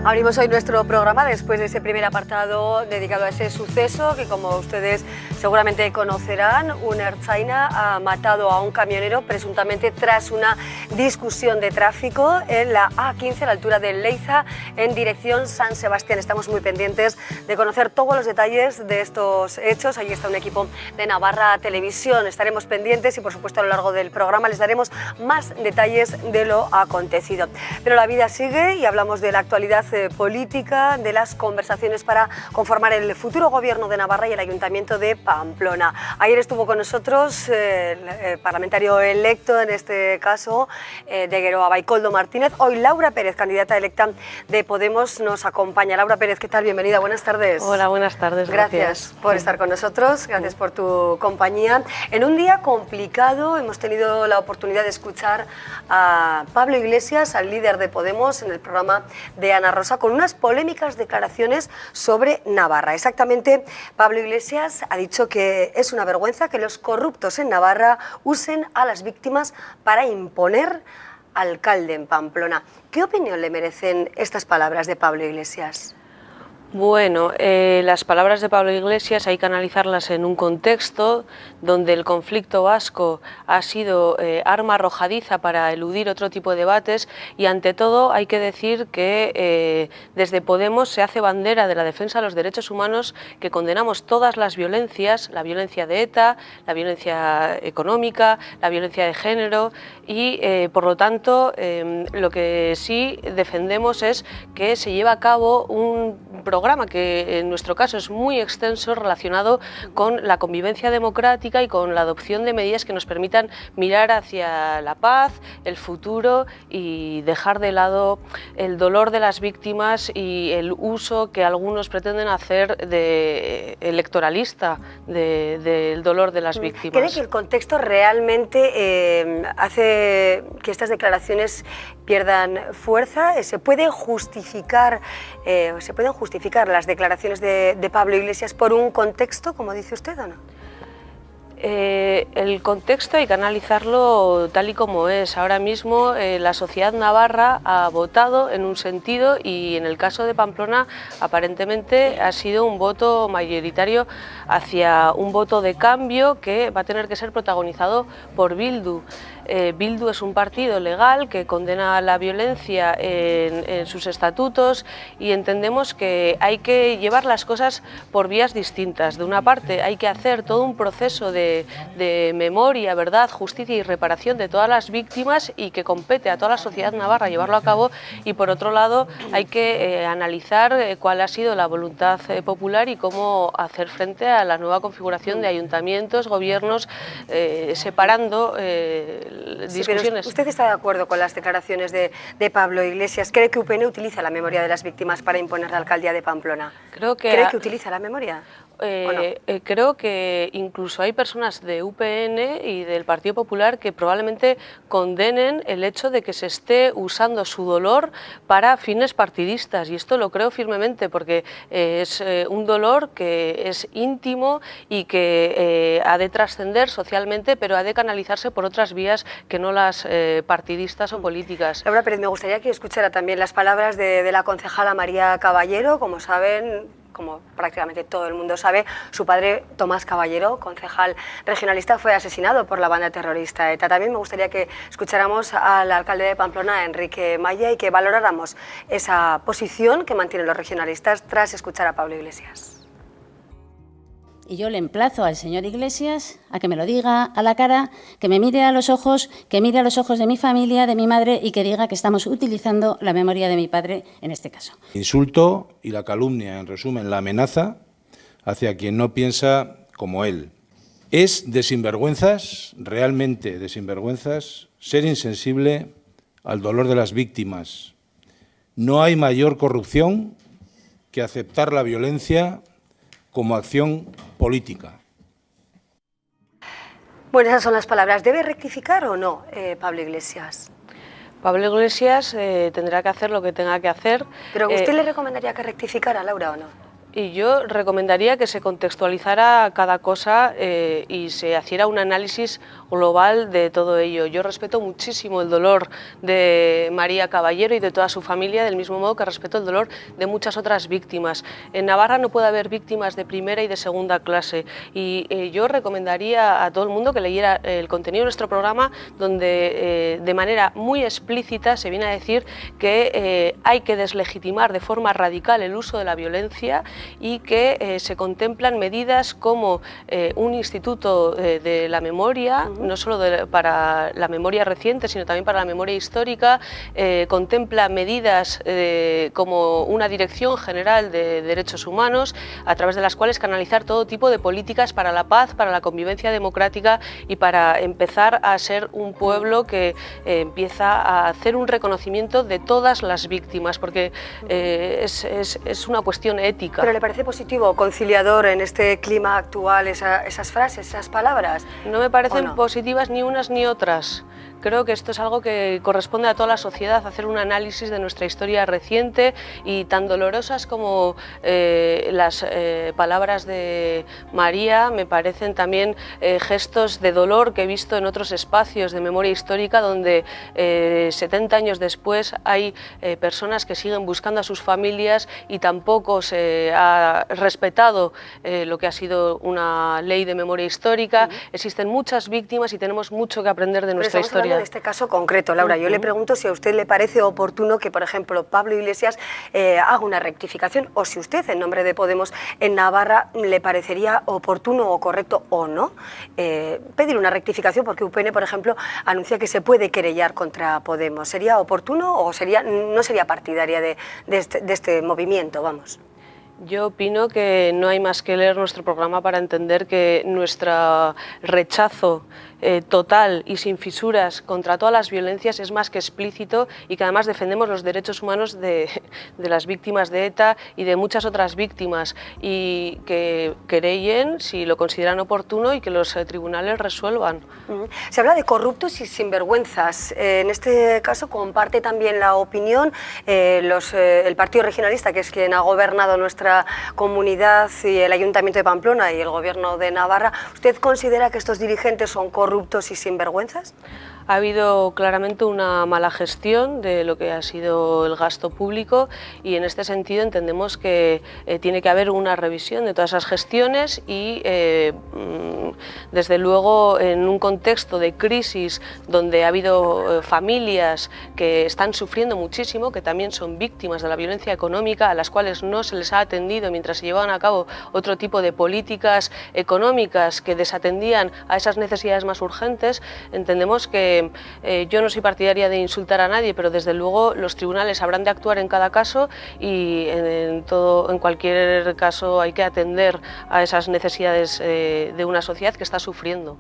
Abrimos hoy nuestro programa después de ese primer apartado dedicado a ese suceso que, como ustedes seguramente conocerán, un ertzaina ha matado a un camionero presuntamente tras una discusión de tráfico en la A15 a la altura de Leiza en dirección San Sebastián. Estamos muy pendientes de conocer todos los detalles de estos hechos. Ahí está un equipo de Navarra Televisión. Estaremos pendientes y, por supuesto, a lo largo del programa les daremos más detalles de lo acontecido. Pero la vida sigue y hablamos de la actualidad política, de las conversaciones para conformar el futuro gobierno de Navarra y el Ayuntamiento de Pamplona. Ayer estuvo con nosotros el parlamentario electo, en este caso de Geroa, Baikoldo Martínez. Hoy Laura Pérez, candidata electa de Podemos, nos acompaña. Laura Pérez, ¿qué tal? Bienvenida, buenas tardes. Hola, buenas tardes. Gracias por estar con nosotros, gracias por tu compañía. En un día complicado hemos tenido la oportunidad de escuchar a Pablo Iglesias, al líder de Podemos, en el programa de Ana Rosa, con unas polémicas declaraciones sobre Navarra. Exactamente, Pablo Iglesias ha dicho que es una vergüenza que los corruptos en Navarra usen a las víctimas para imponer alcalde en Pamplona. ¿Qué opinión le merecen estas palabras de Pablo Iglesias? Bueno, las palabras de Pablo Iglesias hay que analizarlas en un contexto donde el conflicto vasco ha sido arma arrojadiza para eludir otro tipo de debates, y ante todo hay que decir que desde Podemos se hace bandera de la defensa de los derechos humanos, que condenamos todas las violencias, la violencia de ETA, la violencia económica, la violencia de género, y por lo tanto lo que sí defendemos es que se lleve a cabo un programa que en nuestro caso es muy extenso, relacionado con la convivencia democrática y con la adopción de medidas que nos permitan mirar hacia la paz, el futuro, y dejar de lado el dolor de las víctimas y el uso que algunos pretenden hacer de electoralista del dolor de las víctimas. ¿Cree que el contexto realmente hace que estas declaraciones pierdan fuerza? ¿Se pueden justificar las declaraciones de Pablo Iglesias por un contexto, como dice usted, o no? El contexto hay que analizarlo tal y como es. Ahora mismo la sociedad navarra ha votado en un sentido, y en el caso de Pamplona aparentemente ha sido un voto mayoritario hacia un voto de cambio que va a tener que ser protagonizado por Bildu. Bildu es un partido legal que condena la violencia en sus estatutos, y entendemos que hay que llevar las cosas por vías distintas. De una parte hay que hacer todo un proceso de memoria, verdad, justicia y reparación de todas las víctimas, y que compete a toda la sociedad navarra llevarlo a cabo, y por otro lado hay que analizar cuál ha sido la voluntad popular y cómo hacer frente a la nueva configuración de ayuntamientos, gobiernos, separando discusiones. Sí, ¿usted está de acuerdo con las declaraciones de Pablo Iglesias? ¿Cree que UPN utiliza la memoria de las víctimas para imponer la alcaldía de Pamplona? ¿Cree que utiliza la memoria? Creo que incluso hay personas de UPN y del Partido Popular que probablemente condenen el hecho de que se esté usando su dolor para fines partidistas, y esto lo creo firmemente, porque es un dolor que es íntimo y que ha de trascender socialmente, pero ha de canalizarse por otras vías que no las partidistas o políticas. Laura Pérez, me gustaría que escuchara también las palabras de la concejala María Caballero. Como saben, como prácticamente todo el mundo sabe, su padre, Tomás Caballero, concejal regionalista, fue asesinado por la banda terrorista ETA. También me gustaría que escucháramos al alcalde de Pamplona, Enrique Maya, y que valoráramos esa posición que mantienen los regionalistas tras escuchar a Pablo Iglesias. Y yo le emplazo al señor Iglesias a que me lo diga a la cara, que me mire a los ojos, que mire a los ojos de mi familia, de mi madre, y que diga que estamos utilizando la memoria de mi padre en este caso. Insulto y la calumnia, en resumen, la amenaza hacia quien no piensa como él. Es de sinvergüenzas, realmente de sinvergüenzas, ser insensible al dolor de las víctimas. No hay mayor corrupción que aceptar la violencia como acción política. Bueno, esas son las palabras. ¿Debe rectificar o no Pablo Iglesias? Pablo Iglesias tendrá que hacer lo que tenga que hacer. ¿Pero usted le recomendaría que rectificara, Laura, o no? Y yo recomendaría que se contextualizara cada cosa y se hiciera un análisis global de todo ello. Yo respeto muchísimo el dolor de María Caballero y de toda su familia, del mismo modo que respeto el dolor de muchas otras víctimas. En Navarra no puede haber víctimas de primera y de segunda clase, y yo recomendaría a todo el mundo que leyera el contenido de nuestro programa, donde de manera muy explícita se viene a decir que hay que deslegitimar de forma radical el uso de la violencia y que se contemplan medidas como un instituto de la memoria, no solo para la memoria reciente, sino también para la memoria histórica. Contempla medidas como una Dirección General de Derechos Humanos, a través de las cuales canalizar todo tipo de políticas para la paz, para la convivencia democrática y para empezar a ser un pueblo que empieza a hacer un reconocimiento de todas las víctimas, porque es una cuestión ética. ¿Pero le parece positivo, conciliador en este clima actual esas frases, esas palabras? No me parecen positivas ni unas ni otras. Creo que esto es algo que corresponde a toda la sociedad, hacer un análisis de nuestra historia reciente, y tan dolorosas como las palabras de María, me parecen también gestos de dolor que he visto en otros espacios de memoria histórica, donde 70 años después hay personas que siguen buscando a sus familias y tampoco se ha respetado lo que ha sido una ley de memoria histórica. Existen muchas víctimas y tenemos mucho que aprender de nuestra historia. De este caso concreto, Laura, yo le pregunto si a usted le parece oportuno que, por ejemplo, Pablo Iglesias haga una rectificación, o si usted, en nombre de Podemos en Navarra, le parecería oportuno o correcto o no pedir una rectificación, porque UPN, por ejemplo, anuncia que se puede querellar contra Podemos. ¿Sería oportuno o no sería partidaria de este movimiento, vamos? Yo opino que no hay más que leer nuestro programa para entender que nuestro rechazo total y sin fisuras contra todas las violencias es más que explícito, y que además defendemos los derechos humanos de las víctimas de ETA y de muchas otras víctimas, y que querellen si lo consideran oportuno y que los tribunales resuelvan. Se habla de corruptos y sinvergüenzas. En este caso comparte también la opinión el Partido Regionalista, que es quien ha gobernado nuestra comunidad, y el Ayuntamiento de Pamplona y el Gobierno de Navarra. ¿Usted considera que estos dirigentes son corruptos y sinvergüenzas? Ha habido claramente una mala gestión de lo que ha sido el gasto público, y en este sentido entendemos que tiene que haber una revisión de todas esas gestiones, y desde luego en un contexto de crisis donde ha habido familias que están sufriendo muchísimo, que también son víctimas de la violencia económica, a las cuales no se les ha atendido mientras se llevaban a cabo otro tipo de políticas económicas que desatendían a esas necesidades más urgentes, entendemos que yo no soy partidaria de insultar a nadie, pero desde luego los tribunales habrán de actuar en cada caso, y en cualquier caso hay que atender a esas necesidades de una sociedad que está sufriendo.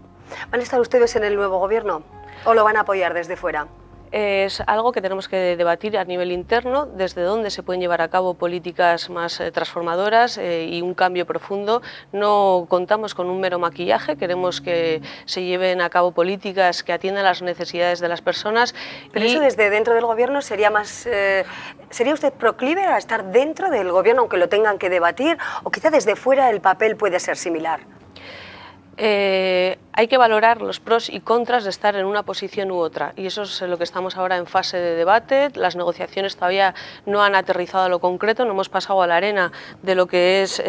¿Van a estar ustedes en el nuevo gobierno o lo van a apoyar desde fuera? Es algo que tenemos que debatir a nivel interno, desde dónde se pueden llevar a cabo políticas más transformadoras y un cambio profundo. No contamos con un mero maquillaje, queremos que se lleven a cabo políticas que atiendan las necesidades de las personas. Pero eso desde dentro del gobierno sería más... ¿Sería usted proclive a estar dentro del gobierno aunque lo tengan que debatir, o quizá desde fuera el papel puede ser similar? Hay que valorar los pros y contras de estar en una posición u otra, y eso es lo que estamos ahora en fase de debate. Las negociaciones todavía no han aterrizado a lo concreto, no hemos pasado a la arena de lo que es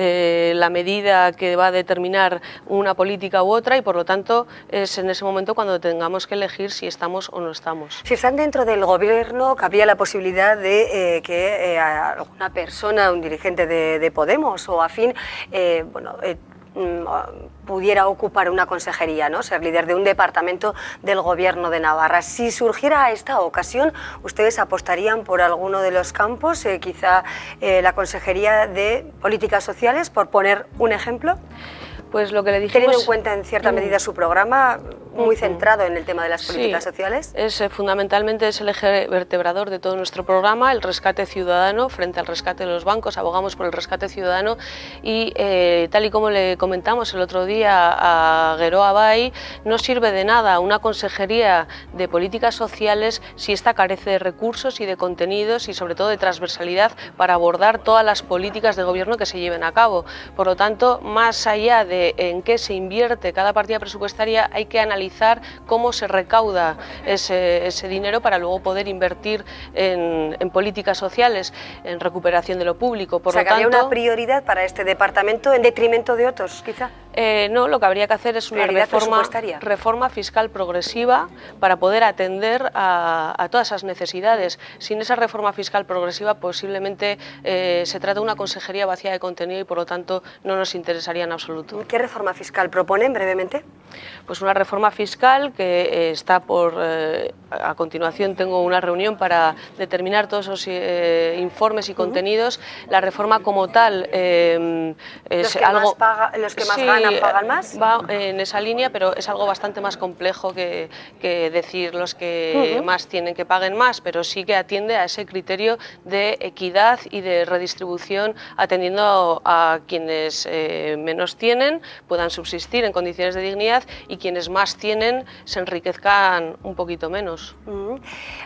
la medida que va a determinar una política u otra, y por lo tanto es en ese momento cuando tengamos que elegir si estamos o no estamos. Si están dentro del gobierno, cabría la posibilidad de que alguna persona, un dirigente de Podemos o afín, pudiera ocupar una consejería, ¿no? Ser líder de un departamento del Gobierno de Navarra. Si surgiera esta ocasión, ¿ustedes apostarían por alguno de los campos, quizá la Consejería de Políticas Sociales, por poner un ejemplo? Pues lo que le dijimos... Teniendo en cuenta en cierta medida su programa, muy centrado en el tema de las políticas sociales. Fundamentalmente es el eje vertebrador de todo nuestro programa, el rescate ciudadano frente al rescate de los bancos. Abogamos por el rescate ciudadano, y tal y como le comentamos el otro día a Geroa Bay, no sirve de nada una consejería de políticas sociales si esta carece de recursos y de contenidos, y sobre todo de transversalidad para abordar todas las políticas de gobierno que se lleven a cabo. Por lo tanto, más allá de de en qué se invierte cada partida presupuestaria, hay que analizar cómo se recauda ese dinero para luego poder invertir en políticas sociales, en recuperación de lo público. Por o sea, lo que había tanto, una prioridad para este departamento en detrimento de otros, quizá. No, lo que habría que hacer es una reforma fiscal progresiva para poder atender a todas esas necesidades. Sin esa reforma fiscal progresiva posiblemente se trata de una consejería vacía de contenido y por lo tanto no nos interesaría en absoluto. ¿Qué reforma fiscal proponen brevemente? Pues una reforma fiscal que está a continuación tengo una reunión para determinar todos esos informes y contenidos. La reforma como tal es algo... Los que más ganan pagan más. Va en esa línea, pero es algo bastante más complejo que decir los que más tienen que paguen más, pero sí que atiende a ese criterio de equidad y de redistribución, atendiendo a quienes menos tienen, puedan subsistir en condiciones de dignidad y quienes más tienen se enriquezcan un poquito menos.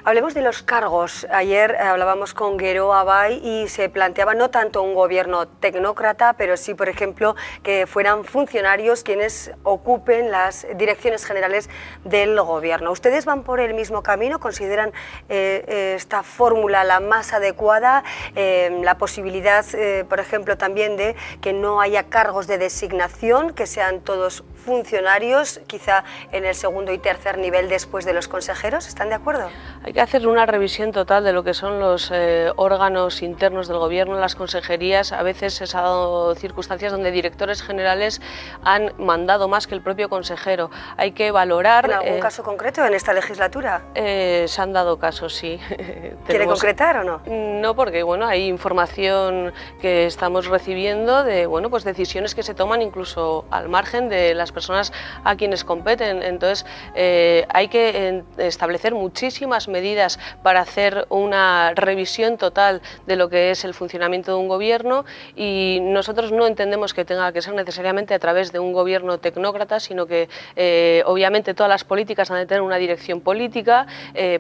Hablemos de los cargos. Ayer hablábamos con Guero Abay y se planteaba no tanto un gobierno tecnócrata, pero sí, por ejemplo, que fueran funcionarios quienes ocupen las direcciones generales del gobierno. ¿Ustedes van por el mismo camino? ¿Consideran esta fórmula la más adecuada? La posibilidad, por ejemplo, también de que no haya cargos de designación, que sean todos funcionarios, quizá en el segundo y tercer nivel después de los consejeros. ¿Están de acuerdo? Hay que hacer una revisión total de lo que son los órganos internos del gobierno, las consejerías. A veces se han dado circunstancias donde directores generales han mandado más que el propio consejero. Hay que valorar... ¿En algún caso concreto en esta legislatura? Se han dado casos, sí. ¿Quiere concretar o no? No, porque bueno, hay información que estamos recibiendo de pues decisiones que se toman incluso al margen de las personas a quienes competen. Entonces hay que establecer muchísimas medidas para hacer una revisión total de lo que es el funcionamiento de un gobierno, y nosotros no entendemos que tenga que ser necesariamente a través de un gobierno tecnócrata, sino que obviamente todas las políticas han de tener una dirección política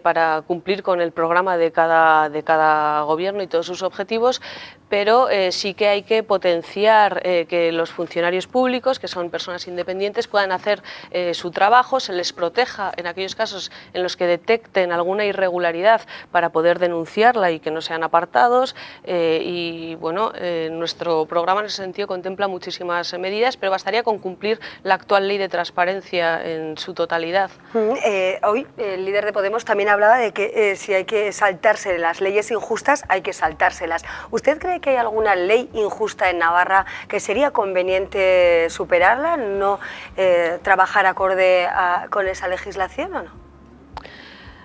para cumplir con el programa de cada gobierno y todos sus objetivos, pero sí que hay que potenciar que los funcionarios públicos, que son personas independientes, puedan hacer su trabajo, se les proteja en aquellos casos en los que detecten alguna irregularidad para poder denunciarla y que no sean apartados, y bueno, nuestro programa en ese sentido contempla muchísimas medidas, pero bastaría con cumplir la actual ley de transparencia en su totalidad. Hoy el líder de Podemos también hablaba de que si hay que saltarse las leyes injustas, hay que saltárselas. ¿Usted cree que hay alguna ley injusta en Navarra que sería conveniente superarla, no trabajar acorde con esa legislación o no?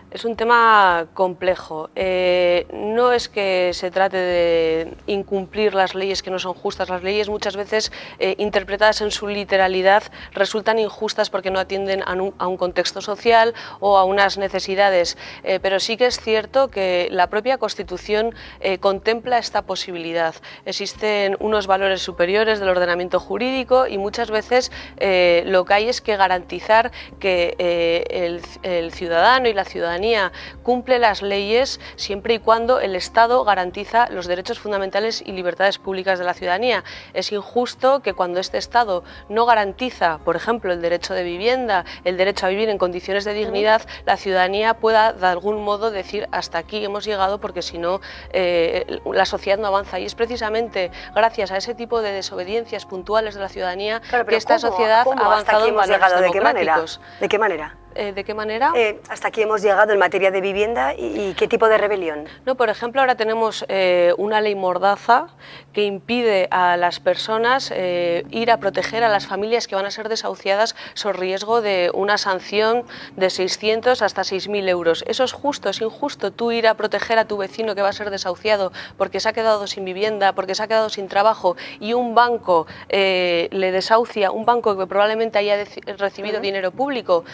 Es un tema complejo. No es que se trate de incumplir las leyes que no son justas. Las leyes muchas veces interpretadas en su literalidad resultan injustas porque no atienden a un contexto social o a unas necesidades. Pero sí que es cierto que la propia Constitución contempla esta posibilidad. Existen unos valores superiores del ordenamiento jurídico y muchas veces lo que hay es que garantizar que el ciudadano y la ciudadanía cumple las leyes siempre y cuando el Estado garantiza los derechos fundamentales y libertades públicas de la ciudadanía. Es injusto que cuando este Estado no garantiza, por ejemplo, el derecho de vivienda, el derecho a vivir en condiciones de dignidad, la ciudadanía pueda de algún modo decir hasta aquí hemos llegado porque si no la sociedad no avanza. Y es precisamente gracias a ese tipo de desobediencias puntuales de la ciudadanía que esta sociedad ha avanzado en valores democráticos. ¿De qué manera? ¿De qué manera? Hasta aquí hemos llegado en materia de vivienda y qué tipo de rebelión. No, por ejemplo, ahora tenemos una ley mordaza que impide a las personas ir a proteger a las familias que van a ser desahuciadas sobre riesgo de una sanción de 600 hasta 6.000 euros. ¿Eso es justo? ¿Es injusto tú ir a proteger a tu vecino que va a ser desahuciado porque se ha quedado sin vivienda, porque se ha quedado sin trabajo y un banco le desahucia, un banco que probablemente haya recibido dinero público?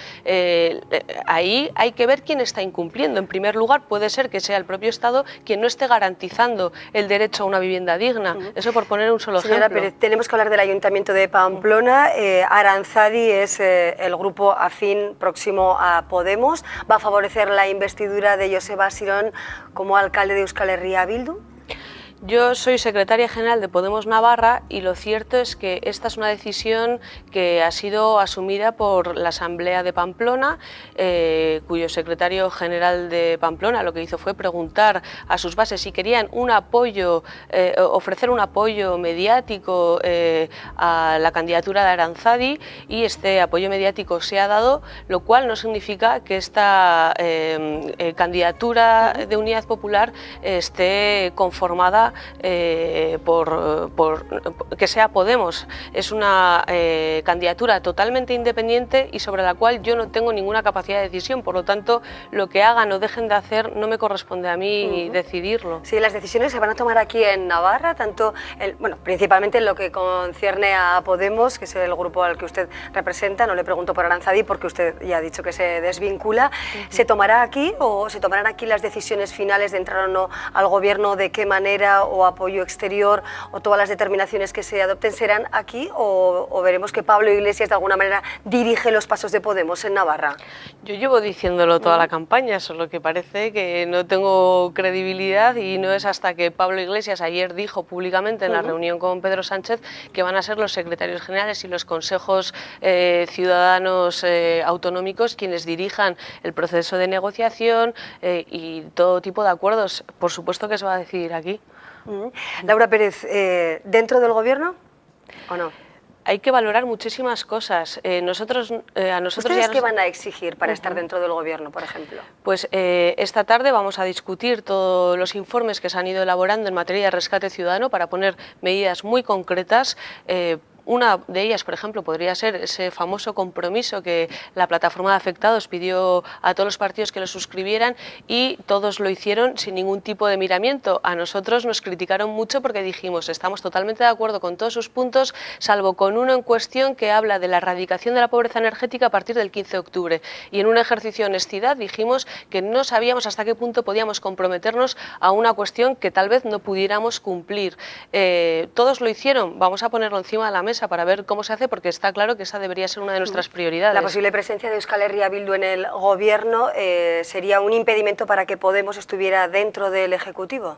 Ahí hay que ver quién está incumpliendo. En primer lugar, puede ser que sea el propio Estado quien no esté garantizando el derecho a una vivienda digna. Eso por poner un solo Señora ejemplo. Pérez, tenemos que hablar del Ayuntamiento de Pamplona. Aranzadi es el grupo afín próximo a Podemos. ¿Va a favorecer la investidura de Joseba Asirón como alcalde de Euskal Herria Bildu? Yo soy secretaria general de Podemos Navarra y lo cierto es que esta es una decisión que ha sido asumida por la Asamblea de Pamplona, cuyo secretario general de Pamplona lo que hizo fue preguntar a sus bases si querían un apoyo, ofrecer un apoyo mediático a la candidatura de Aranzadi, y este apoyo mediático se ha dado, lo cual no significa que esta candidatura de Unidad Popular esté conformada por que sea Podemos. Es una candidatura totalmente independiente y sobre la cual yo no tengo ninguna capacidad de decisión, por lo tanto lo que hagan o dejen de hacer no me corresponde a mí decidirlo. Sí, las decisiones se van a tomar aquí en Navarra, tanto bueno, principalmente en lo que concierne a Podemos, que es el grupo al que usted representa. No le pregunto por Aranzadi porque usted ya ha dicho que se desvincula. ¿Se tomará aquí o se tomarán aquí las decisiones finales de entrar o no al gobierno, de qué manera, o apoyo exterior, o todas las determinaciones que se adopten serán aquí, o veremos que Pablo Iglesias de alguna manera dirige los pasos de Podemos en Navarra? Yo llevo diciéndolo toda la campaña, solo que parece que no tengo credibilidad, y no es hasta que Pablo Iglesias ayer dijo públicamente en la reunión con Pedro Sánchez que van a ser los secretarios generales y los consejos ciudadanos autonómicos quienes dirijan el proceso de negociación y todo tipo de acuerdos. Por supuesto que se va a decidir aquí. Laura Pérez, ¿dentro del gobierno o no? Hay que valorar muchísimas cosas. ¿Ustedes qué van a exigir para estar dentro del gobierno, por ejemplo? Pues esta tarde vamos a discutir todos los informes que se han ido elaborando en materia de rescate ciudadano para poner medidas muy concretas. Una de ellas, por ejemplo, podría ser ese famoso compromiso que la plataforma de afectados pidió a todos los partidos que lo suscribieran, y todos lo hicieron sin ningún tipo de miramiento. A nosotros nos criticaron mucho porque dijimos estamos totalmente de acuerdo con todos sus puntos, salvo con uno en cuestión que habla de la erradicación de la pobreza energética a partir del 15 de octubre. Y en un ejercicio de honestidad dijimos que no sabíamos hasta qué punto podíamos comprometernos a una cuestión que tal vez no pudiéramos cumplir. Todos lo hicieron, vamos a ponerlo encima de la mesa para ver cómo se hace, porque está claro que esa debería ser una de nuestras prioridades. La posible presencia de Euskal Herria Bildu en el gobierno sería un impedimento para que Podemos estuviera dentro del Ejecutivo.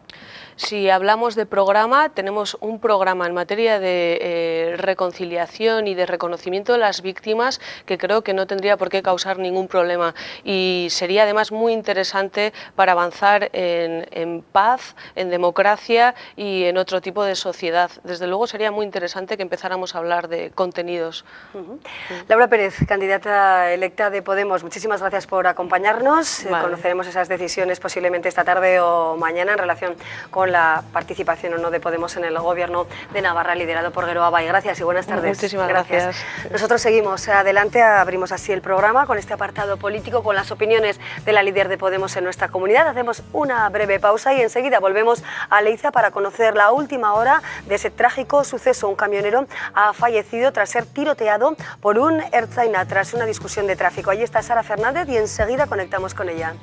Si hablamos de programa, tenemos un programa en materia de reconciliación y de reconocimiento de las víctimas que creo que no tendría por qué causar ningún problema, y sería además muy interesante para avanzar en paz, en democracia y en otro tipo de sociedad. Desde luego sería muy interesante que empezáramos a hablar de contenidos. Laura Pérez, candidata electa de Podemos, muchísimas gracias por acompañarnos. Vale. Conoceremos esas decisiones posiblemente esta tarde o mañana en relación con la participación o no de Podemos en el gobierno de Navarra liderado por Gero Abay. Gracias y buenas tardes. Muchísimas gracias. Nosotros seguimos adelante, abrimos así el programa con este apartado político, con las opiniones de la líder de Podemos en nuestra comunidad. Hacemos una breve pausa y enseguida volvemos a Leiza para conocer la última hora de ese trágico suceso. Un camionero ha fallecido tras ser tiroteado por un ertzaina tras una discusión de tráfico. Allí está Sara Fernández y enseguida conectamos con ella.